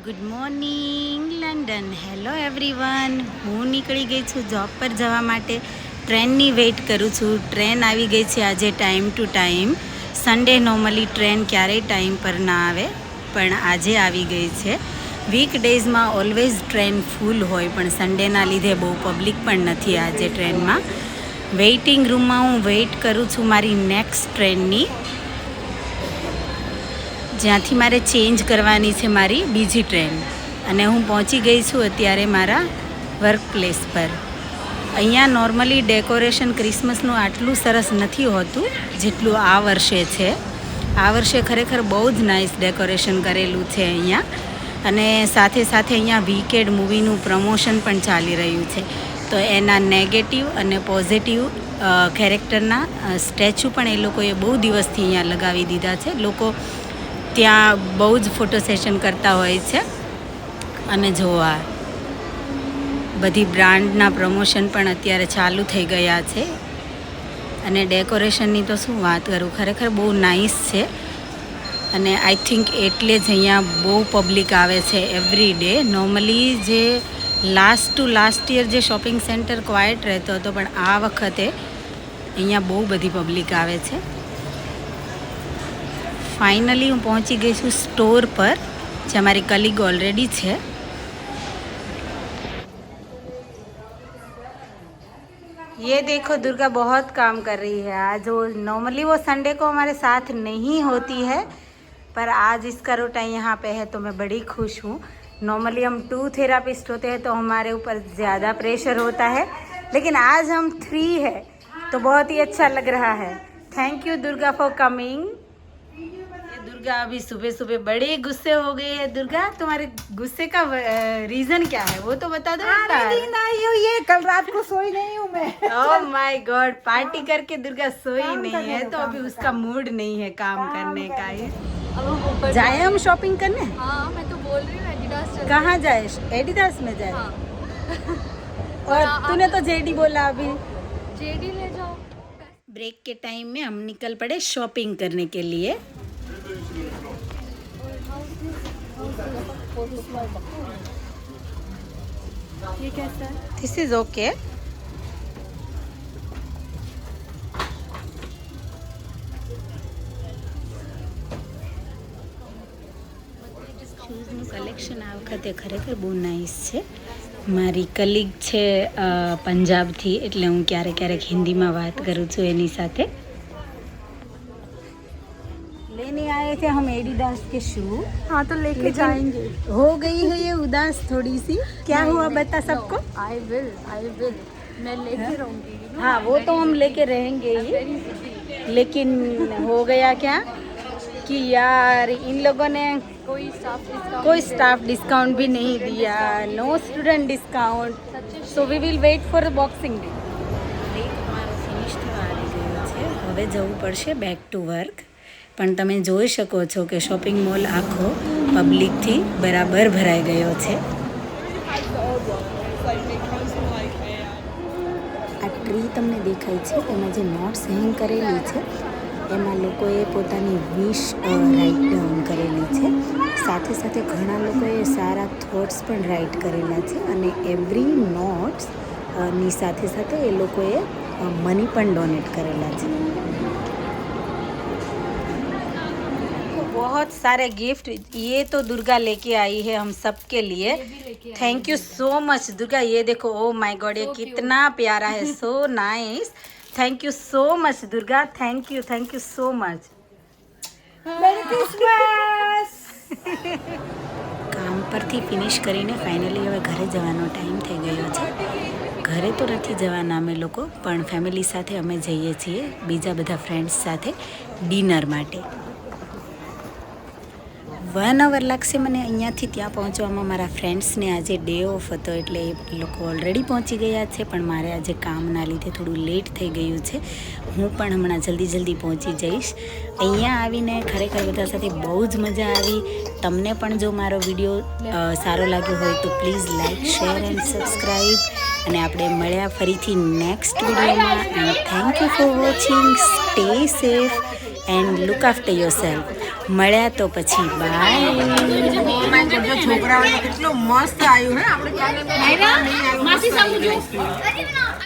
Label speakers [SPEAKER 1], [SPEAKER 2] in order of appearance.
[SPEAKER 1] Good morning London. Hello everyone. હું નીકળી ગઈ છું જોબ પર જવા માટે. ટ્રેનની વેઇટ કરું છું. ટ્રેન આવી ગઈ છે આજે time to time. Sunday normally train ક્યારેય ટાઈમ પર ના આવે, પણ આજે આવી ગઈ છે. વીકડેઝમાં ઓલવેઝ ટ્રેન ફૂલ હોય, પણ સન્ડેના લીધે બહુ પબ્લિક પણ નથી આજે ટ્રેનમાં. વેઇટિંગ રૂમમાં હું વેઇટ કરું છું મારી નેક્સ્ટ ટ્રેનની, જ્યાંથી મારે ચેન્જ કરવાની છે મારી બીજી ટ્રેન. અને હું પહોંચી ગઈ છું અત્યારે મારા વર્ક પ્લેસ પર. અહીંયા નોર્મલી ડેકોરેશન ક્રિસમસનું આટલું સરસ નથી હોતું જેટલું આ વર્ષે છે. આ વર્ષે ખરેખર બહુ જ નાઇસ ડેકોરેશન કરેલું છે અહીંયા. અને સાથે સાથે અહીંયા વીકેડ મૂવીનું પ્રમોશન પણ ચાલી રહ્યું છે. તો એના નેગેટિવ અને પોઝિટિવ કેરેક્ટરના સ્ટેચ્યુ પણ એ લોકોએ બહુ દિવસથી અહીંયા લગાવી દીધા છે. લોકો ત્યાં બહુ જ ફોટો સેશન કરતા હોય છે. અને જોવા બધી બ્રાન્ડના પ્રમોશન પણ અત્યારે ચાલુ થઈ ગયા છે. અને ડેકોરેશનની તો શું વાત કરું, ખરેખર બહુ નાઇસ છે. અને આઈ થિંક એટલે જ અહીંયા બહુ પબ્લિક આવે છે એવરી ડે. નોર્મલી જે લાસ્ટ યર જે શોપિંગ સેન્ટર ક્વાયટ રહેતો હતો, પણ આ વખતે અહીંયા બહુ બધી પબ્લિક આવે છે. ફાઇનલી હું પહોંચી ગઈ છું સ્ટોર પર, જ્યાં મારી કલીગ ઓલરેडी છે. ये देखो दुर्गा बहुत काम कर रही है आज. वो नॉर्मली वो संडे को हमारे साथ नहीं होती है, पर आज इसका रूटीन यहाँ पे है, तो मैं बड़ी खुश हूँ. नॉर्मली हम 2 थेरापिस्ट होते हैं तो हमारे ऊपर ज़्यादा प्रेशर होता है, लेकिन आज हम 3 है तो बहुत ही अच्छा लग रहा है. Thank you Durga for coming. Durga अभी सुबह सुबह बड़े गुस्से हो गई है. दुर्गा, तुम्हारे गुस्से का रीजन क्या है वो तो बता दो.
[SPEAKER 2] नींद आई हुई है, कल रात को सोई नहीं हूँ मैं.
[SPEAKER 1] ओह माय गॉड, पार्टी करके दुर्गा सोई नहीं है, तो अभी उसका मूड नहीं है काम करने का.
[SPEAKER 2] अब हम ऊपर
[SPEAKER 1] जाए हम शॉपिंग करने.
[SPEAKER 2] हाँ, मैं तो बोल रही हूँ एडिडास चलते हैं.
[SPEAKER 1] कहाँ जाए? एडिडास में जाए.
[SPEAKER 2] हाँ.
[SPEAKER 1] और तूने तो जेडी बोला अभी.
[SPEAKER 2] जेडी ले जाओ.
[SPEAKER 1] ब्रेक के टाइम में हम निकल पड़े शॉपिंग करने के लिए.
[SPEAKER 2] ये कैसा है?
[SPEAKER 1] This is okay. શૂઝનું કલેક્શન આ વખતે ખરેખર બહુ નાઇસ છે. મારી કલીગ છે પંજાબથી, એટલે હું ક્યારેક હિન્દીમાં વાત કરું છું એની સાથે. लेने आए थे हम एडिडास के शू.
[SPEAKER 2] हाँ, तो लेके जाएंगे.
[SPEAKER 1] हो गई है ये उदास थोड़ी सी. क्या हुआ बता सबको.
[SPEAKER 2] आई विल मैं लेके रहूंगी.
[SPEAKER 1] हाँ, वो तो हम लेके रहेंगे ही, लेकिन हो गया क्या कि यार इन लोगों ने कोई स्टाफ डिस्काउंट भी नहीं दिया. No student discount. So we will wait for boxing day. Break અમારો ફિનિશ થવા આવી ગયો છે. હવે જવું પડશે બેક ટુ વર્ક. પણ તમે જોઈ શકો છો કે શોપિંગ મોલ આખો પબ્લિકથી બરાબર ભરાઈ ગયો છે. આ ટ્રી તમને દેખાય છે, તેમાં જે નોટ્સ હેંગ કરેલી છે એમાં લોકોએ પોતાની વિશ રાઇટ ડાઉન કરેલી છે. સાથે સાથે ઘણા લોકોએ સારા થોટ્સ પણ રાઇટ કરેલા છે. અને એવરી નોટ્સ ની સાથે સાથે એ લોકોએ મની પણ ડોનેટ કરેલા છે. बहुत सारे गिफ्ट ये तो दुर्गा लेके आई है हम सब के लिए. Thank you so much Durga. ये देखो, ओ माय गॉड, ये कितना प्यारा है. So nice. Thank you so much Durga. Thank you so much.
[SPEAKER 2] मेरी क्रिसमस.
[SPEAKER 1] કામ પરથી ફિનિશ કરીને ફાઇનલી હવે ઘરે જવાનો ટાઈમ થઈ ગયો છે. ઘરે તો નથી જવાના અમે લોકો, પણ ફેમિલી સાથે અમે જઈએ છીએ બીજા બધા ફ્રેન્ડ્સ સાથે ડિનર માટે. 1 અવર લાગશે મને અહીંયાથી ત્યાં પહોંચવામાં. મારા ફ્રેન્ડ્સને આજે ડે ઓફ હતો, એટલે એ લોકો ઓલરેડી પહોંચી ગયા છે, પણ મારે આજે કામના લીધે થોડું લેટ થઈ ગયું છે. હું પણ હમણાં જલ્દી પહોંચી જઈશ. અહીંયા આવીને ખરેખર બધા સાથે બહુ જ મજા આવી. તમને પણ જો મારો વિડીયો સારો લાગ્યો હોય તો please like, share and subscribe. અને આપણે મળ્યા ફરીથી નેક્સ્ટ વિડીયોમાં. And thank you for watching. Stay safe and look after yourself. મળ્યા તો પછી બાય.
[SPEAKER 3] છોકરાઓને કેટલું મસ્ત આવ્યું હે આપણે